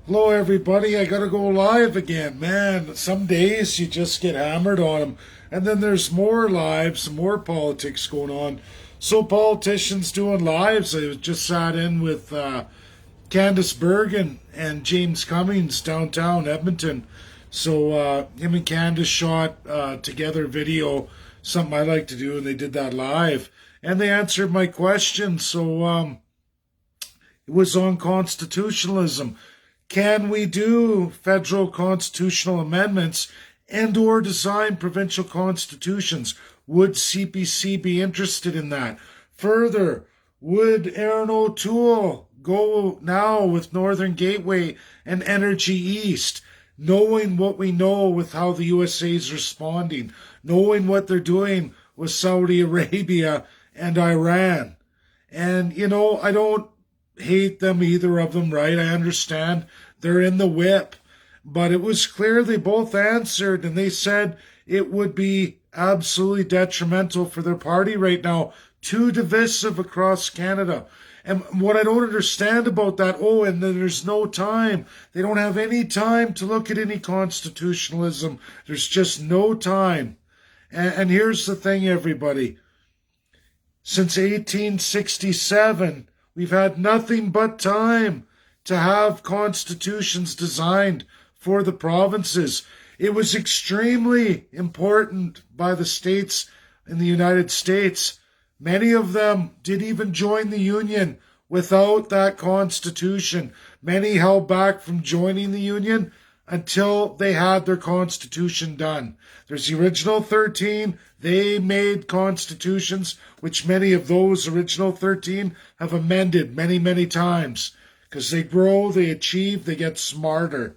Hello, everybody. I gotta go live again. Man, some days you just get hammered on them. And then there's more lives, more politics going on. So, politicians doing lives. I just sat in with Candice Bergen and James Cummings downtown Edmonton. So, him and Candice shot together video, something I like to do, and they did that live. And they answered my question. So, it was on constitutionalism. Can we do federal constitutional amendments and or design provincial constitutions? Would CPC be interested in that? Further, would Aaron O'Toole go now with Northern Gateway and Energy East, knowing what we know with how the USA is responding, knowing what they're doing with Saudi Arabia and Iran? And, I don't hate them, either of them, right? I understand they're in the whip. But it was clear they both answered, and they said it would be absolutely detrimental for their party right now, too divisive across Canada. And what I don't understand about that, and then there's no time. They don't have any time to look at any constitutionalism. There's just no time. And here's the thing, everybody. Since 1867, we've had nothing but time to have constitutions designed for the provinces. It was extremely important by the states in the United States. Many of them did even join the Union without that constitution. Many held back from joining the Union until they had their constitution done. There's the original 13. They made constitutions, which many of those original 13 have amended many, many times. Because they grow, they achieve, they get smarter.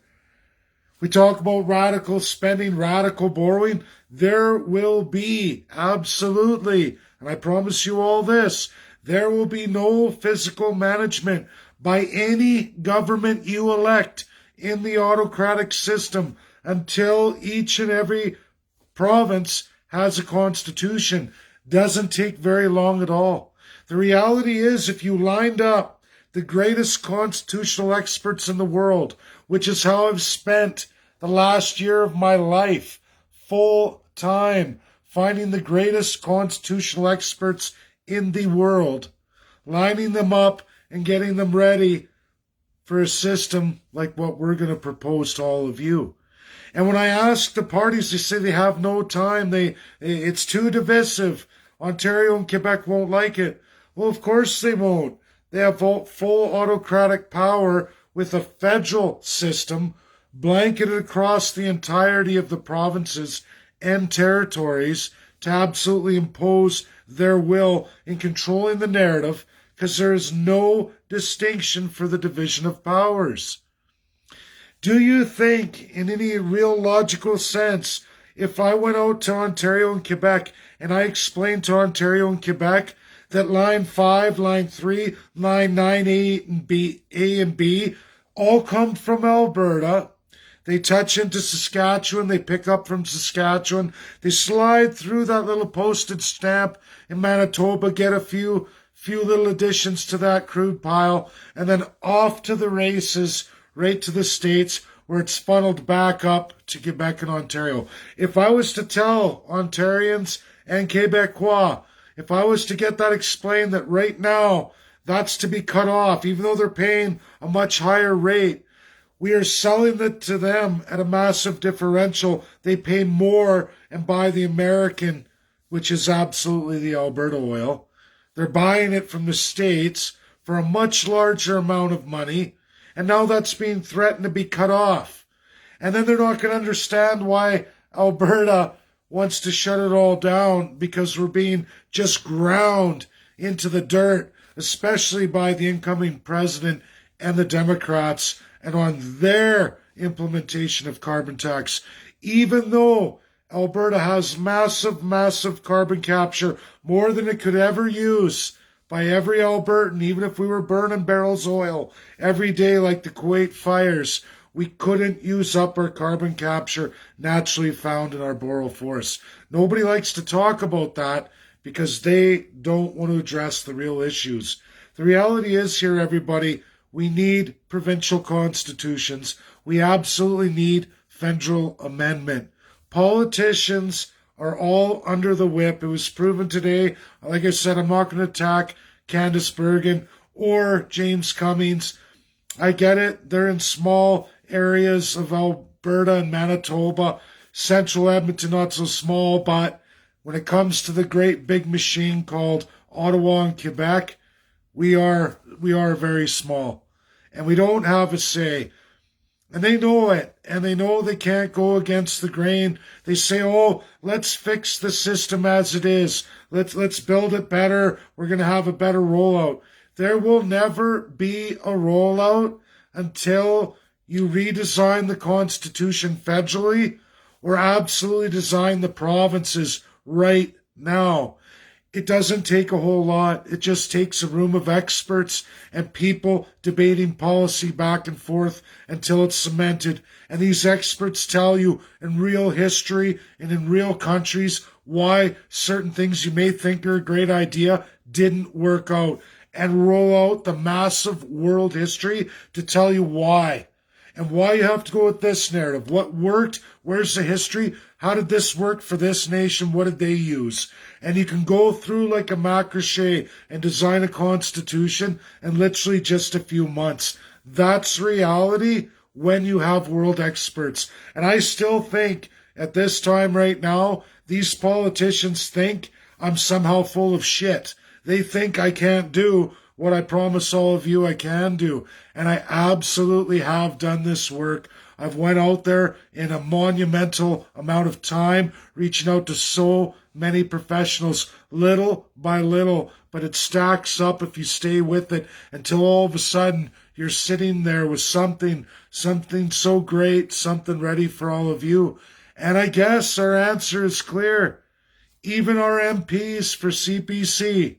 We talk about radical spending, radical borrowing. There will be, absolutely, and I promise you all this, there will be no fiscal management by any government you elect in the autocratic system until each and every province has a constitution. Doesn't take very long at all. The reality is, if you lined up the greatest constitutional experts in the world, which is how I've spent the last year of my life, full time, finding the greatest constitutional experts in the world, lining them up and getting them ready for a system like what we're going to propose to all of you. And when I ask the parties, they say they have no time. It's too divisive. Ontario and Quebec won't like it. Well, of course they won't. They have full autocratic power with a federal system blanketed across the entirety of the provinces and territories to absolutely impose their will in controlling the narrative, because there is no distinction for the division of powers. Do you think, in any real logical sense, if I went out to Ontario and Quebec and I explained to Ontario and Quebec that line 5, line 3, line 9, A and B all come from Alberta. They touch into Saskatchewan, they pick up from Saskatchewan, they slide through that little postage stamp in Manitoba, get a few little additions to that crude pile, and then off to the races, right to the States, where it's funneled back up to Quebec and Ontario. If I was to tell Ontarians and Quebecois, if I was to get that explained, that right now that's to be cut off, even though they're paying a much higher rate, we are selling it to them at a massive differential. They pay more and buy the American, which is absolutely the Alberta oil. They're buying it from the States for a much larger amount of money, and now that's being threatened to be cut off. And then they're not going to understand why Alberta wants to shut it all down, because we're being just ground into the dirt, especially by the incoming president and the Democrats, and on their implementation of carbon tax. Even though Alberta has massive, massive carbon capture, more than it could ever use by every Albertan, even if we were burning barrels of oil every day like the Kuwait fires, we couldn't use up our carbon capture naturally found in our boreal forests. Nobody likes to talk about that because they don't want to address the real issues. The reality is here, everybody, We need provincial constitutions. We absolutely need federal amendment. Politicians are all under the whip. It was proven today. Like I said, I'm not going to attack Candice Bergen or James Cummings. I get it. They're in small areas of Alberta and Manitoba. Central Edmonton, not so small, but when it comes to the great big machine called Ottawa and Quebec, we are very small. And we don't have a say. And they know it. And they know they can't go against the grain. They say, oh, let's fix the system as it is. Let's build it better. We're going to have a better rollout. There will never be a rollout until you redesign the Constitution federally or absolutely design the provinces right now. It doesn't take a whole lot. It just takes a room of experts and people debating policy back and forth until it's cemented. And these experts tell you in real history and in real countries why certain things you may think are a great idea didn't work out, and roll out the massive world history to tell you why. And why you have to go with this narrative. What worked? Where's the history? How did this work for this nation? What did they use? And you can go through like a maquillage and design a constitution in literally just a few months. That's reality when you have world experts. And I still think at this time right now, these politicians think I'm somehow full of shit. They think I can't do what I promise all of you I can do. And I absolutely have done this work. I've went out there in a monumental amount of time, reaching out to so many professionals, little by little, but it stacks up if you stay with it until all of a sudden you're sitting there with something so great, something ready for all of you. And I guess our answer is clear. Even our MPs for CPC,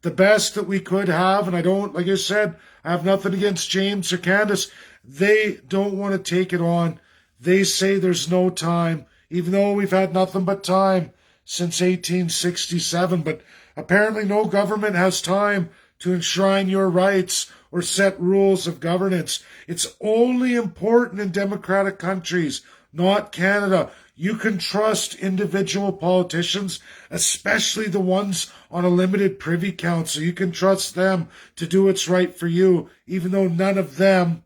the best that we could have, and I don't, like I said, I have nothing against James or Candice. They don't want to take it on. They say there's no time, even though we've had nothing but time since 1867. But apparently no government has time to enshrine your rights or set rules of governance. It's only important in democratic countries, not Canada. You can trust individual politicians, especially the ones on a limited privy council. You can trust them to do what's right for you, even though none of them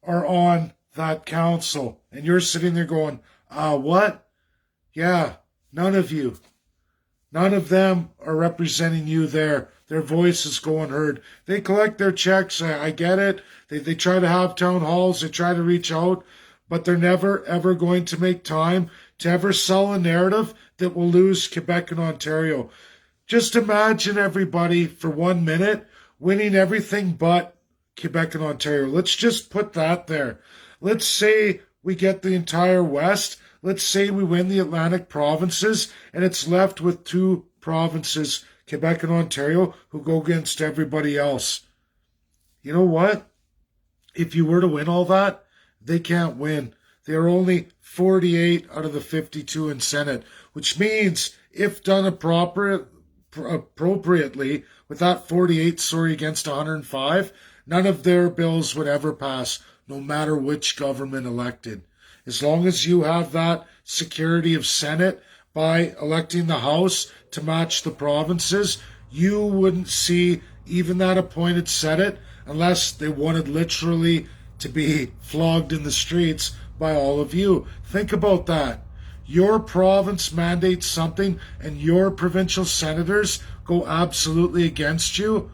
are on that council. And you're sitting there going, what? Yeah, none of you. None of them are representing you there. Their voice is going heard. They collect their checks. I get it. They try to have town halls. They try to reach out. But they're never, ever going to make time to ever sell a narrative that will lose Quebec and Ontario. Just imagine everybody for 1 minute winning everything but Quebec and Ontario. Let's just put that there. Let's say we get the entire West. Let's say we win the Atlantic provinces and it's left with 2 provinces, Quebec and Ontario, who go against everybody else. You know what? If you were to win all that, they can't win. They are only 48 out of the 52 in Senate, which means if done appropriately, with that 48, against 105, none of their bills would ever pass, no matter which government elected. As long as you have that security of Senate by electing the House to match the provinces, you wouldn't see even that appointed Senate unless they wanted literally to be flogged in the streets by all of you. Think about that. Your province mandates something and your provincial senators go absolutely against you.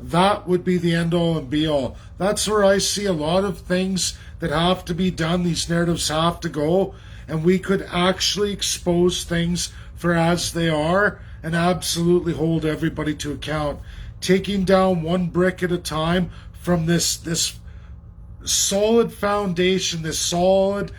That would be the end all and be all. That's where I see a lot of things that have to be done. These narratives have to go, and we could actually expose things for as they are and absolutely hold everybody to account. Taking down one brick at a time from this solid foundation, this solid,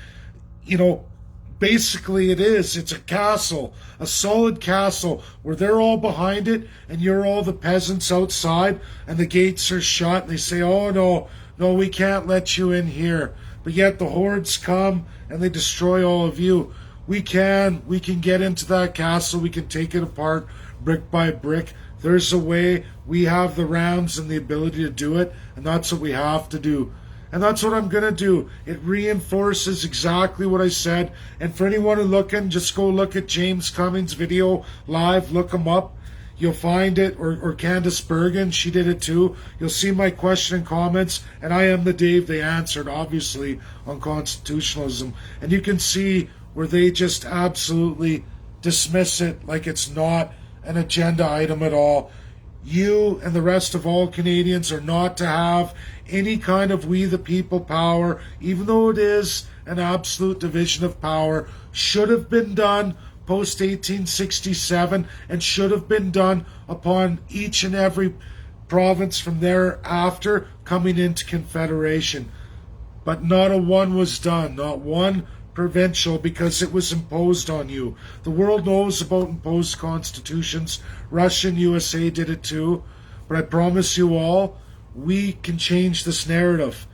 basically it's a castle, a solid castle where they're all behind it and you're all the peasants outside and the gates are shut and they say, oh no, we can't let you in here. But yet the hordes come and they destroy all of you. We can get into that castle, we can take it apart brick by brick. There's a way. We have the Rams and the ability to do it, and that's what we have to do. And that's what I'm going to do. It reinforces exactly what I said. And for anyone who's looking, just go look at James Cummings' video live. Look him up. You'll find it. Or Candice Bergen, she did it too. You'll see my question and comments. And I am the Dave they answered, obviously, on constitutionalism. And you can see where they just absolutely dismiss it like it's not an agenda item at all. You and the rest of all Canadians are not to have any kind of we the people power, even though it is an absolute division of power. Should have been done post 1867 and should have been done upon each and every province from thereafter coming into Confederation. But not a one was done, not one provincial, because it was imposed on you. The world knows about imposed constitutions. Russia and USA did it too. But I promise you all, we can change this narrative.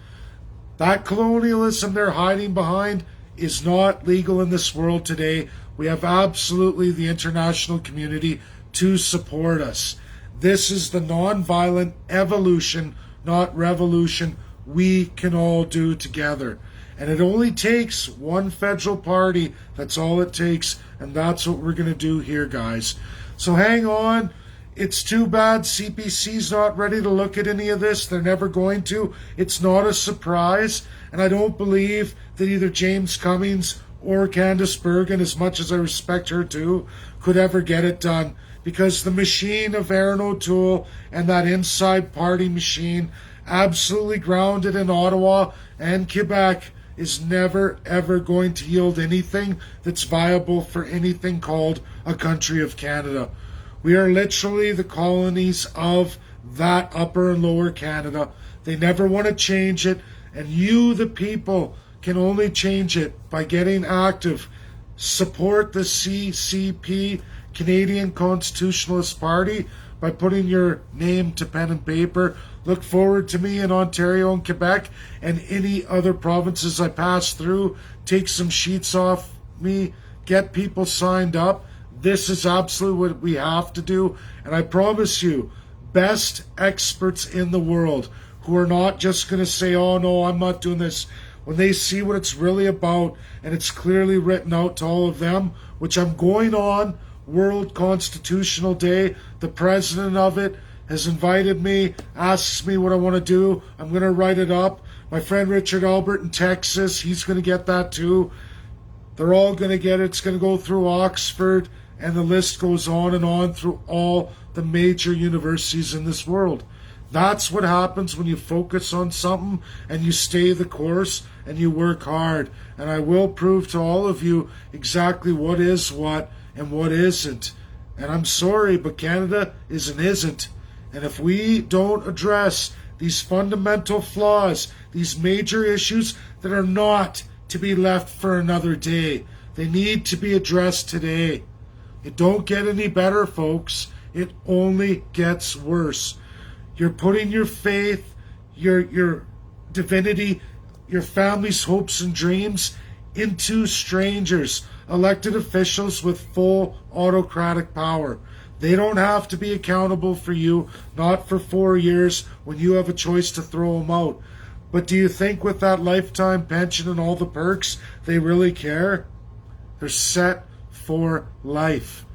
That colonialism they're hiding behind is not legal in this world today. We have absolutely the international community to support us. This is the non-violent evolution, not revolution, we can all do together. And it only takes one federal party. That's all it takes. And that's what we're going to do here, guys. So hang on. It's too bad CPC's not ready to look at any of this. They're never going to. It's not a surprise. And I don't believe that either James Cummings or Candice Bergen, as much as I respect her too, could ever get it done. Because the machine of Aaron O'Toole and that inside party machine, absolutely grounded in Ottawa and Quebec, is never, ever going to yield anything that's viable for anything called a country of Canada. We are literally the colonies of that upper and lower Canada. They never want to change it, and you, the people, can only change it by getting active. Support the CCP, Canadian Constitutionalist Party, by putting your name to pen and paper. Look forward to me in Ontario and Quebec and any other provinces I pass through. Take some sheets off me. Get people signed up. This is absolutely what we have to do. And I promise you, best experts in the world who are not just going to say, oh no, I'm not doing this. When they see what it's really about and it's clearly written out to all of them, which I'm going on World Constitutional Day, the president of it has invited me, asks me what I want to do. I'm going to write it up. My friend Richard Albert in Texas, he's going to get that too. They're all going to get it. It's going to go through Oxford, and the list goes on through all the major universities in this world. That's what happens when you focus on something and you stay the course and you work hard. And I will prove to all of you exactly what is what and what isn't. And I'm sorry, but Canada is and isn't. And if we don't address these fundamental flaws, these major issues that are not to be left for another day, they need to be addressed today. It don't get any better, folks. It only gets worse. You're putting your faith, your divinity, your family's hopes and dreams into strangers, elected officials with full autocratic power. They don't have to be accountable for you, not for 4 years when you have a choice to throw them out. But do you think with that lifetime pension and all the perks, they really care? They're set for life.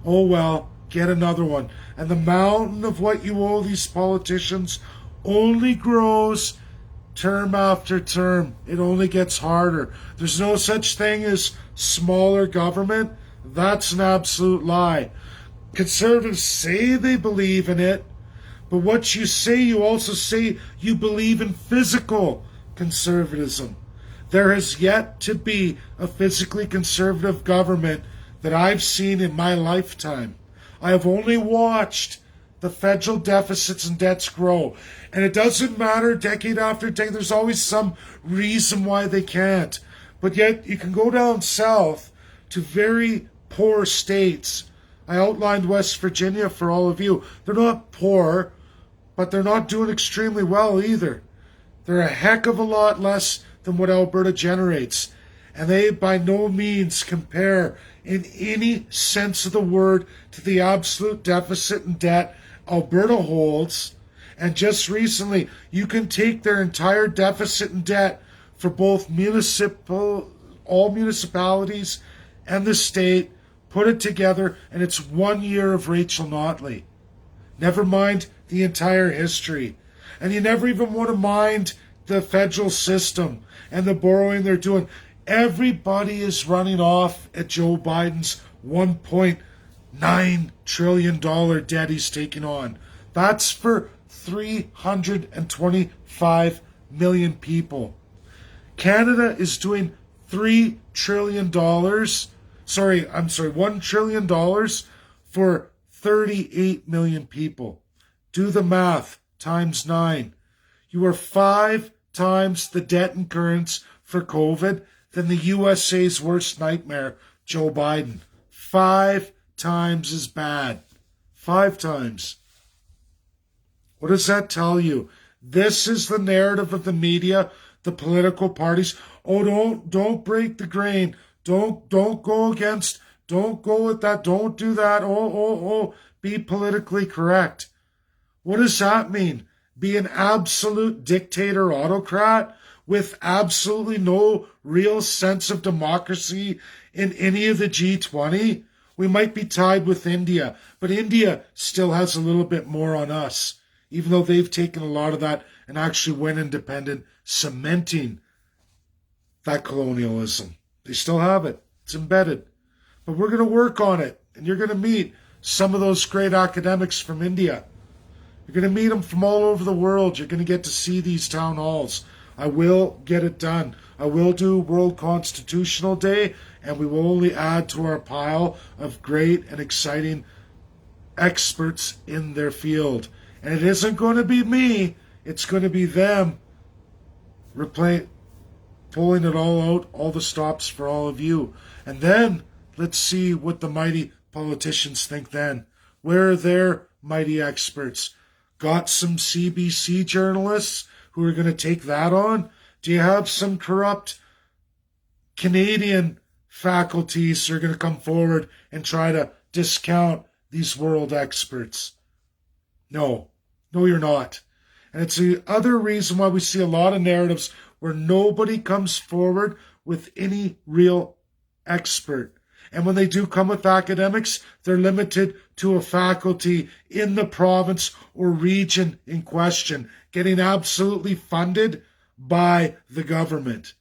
Oh well, get another one. And the mountain of what you owe these politicians only grows term after term. It only gets harder. There's no such thing as smaller government. That's an absolute lie. Conservatives say they believe in it, but what you say, you also say you believe in physical conservatism. There has yet to be a physically conservative government that I've seen in my lifetime. I have only watched the federal deficits and debts grow. And it doesn't matter decade after decade. There's always some reason why they can't. But yet you can go down south to very poor states. I outlined West Virginia for all of you. They're not poor, but they're not doing extremely well either. They're a heck of a lot less than what Alberta generates. And they by no means compare in any sense of the word to the absolute deficit and debt Alberta holds. And just recently, you can take their entire deficit and debt for both all municipalities and the state, put it together, and it's 1 year of Rachel Notley. Never mind the entire history. And you never even want to mind the federal system and the borrowing they're doing. Everybody is running off at Joe Biden's $1.9 trillion debt he's taking on. That's for 325 million people. Canada is doing $1 trillion for 38 million people. Do the math, times 9. You are 5 times the debt incurrence for COVID than the USA's worst nightmare, Joe Biden. 5 times as bad. 5 times. What does that tell you? This is the narrative of the media, the political parties. Oh, don't break the grain. Don't go against. Don't go with that. Don't do that. Oh. Be politically correct. What does that mean? Be an absolute dictator autocrat with absolutely no real sense of democracy in any of the G20? We might be tied with India, but India still has a little bit more on us, even though they've taken a lot of that and actually went independent, cementing that colonialism. They still have it. It's embedded. But we're going to work on it, and you're going to meet some of those great academics from India. You're going to meet them from all over the world. You're going to get to see these town halls. I will get it done. I will do World Constitutional Day, and we will only add to our pile of great and exciting experts in their field. And it isn't going to be me. It's going to be them pulling it all out, all the stops for all of you. And then let's see what the mighty politicians think then. Where are their mighty experts? Got some CBC journalists who are going to take that on? Do you have some corrupt Canadian faculties who are going to come forward and try to discount these world experts? No, you're not. And it's the other reason why we see a lot of narratives where nobody comes forward with any real expert. And when they do come with academics, they're limited to a faculty in the province or region in question, getting absolutely funded by the government.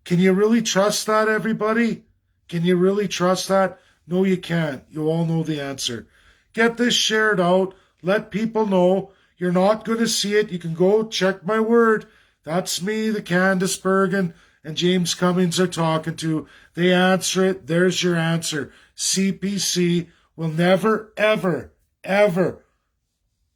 Can you really trust that, everybody? Can you really trust that? No, you can't. You all know the answer. Get this shared out. Let people know. You're not going to see it. You can go check my word. That's me, the Candice, Bergen, and James Cummings are talking to. They answer it. There's your answer. CPC will never, ever, ever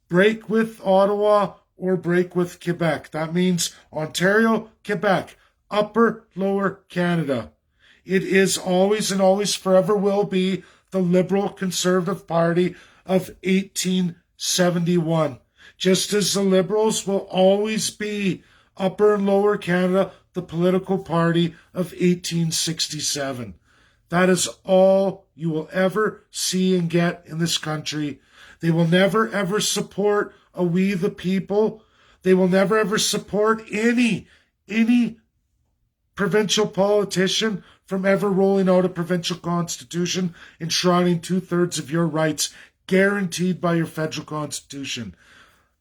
break with Ottawa or break with Quebec. That means Ontario, Quebec, Upper, Lower Canada. It is always and always forever will be the Liberal Conservative Party of 1871. Just as the Liberals will always be Upper and Lower Canada, the political party of 1867. That is all you will ever see and get in this country. They will never ever support a we the people. They will never ever support any provincial politician from ever rolling out a provincial constitution enshrining 2/3 of your rights guaranteed by your federal constitution.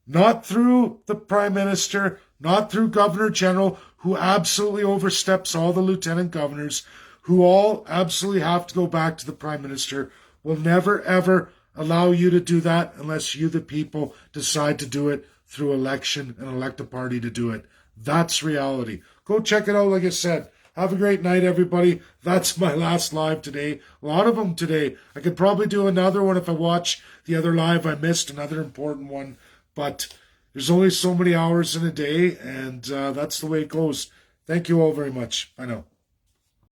Not through the Prime Minister, not through Governor General, who absolutely oversteps all the lieutenant governors, who all absolutely have to go back to the Prime Minister. Will never, ever allow you to do that unless you, the people, decide to do it through election and elect a party to do it. That's reality. Go check it out, like I said. Have a great night, everybody. That's my last live today. A lot of them today. I could probably do another one if I watch the other live I missed, another important one. But there's only so many hours in a day, and that's the way it goes. Thank you all very much. Bye now.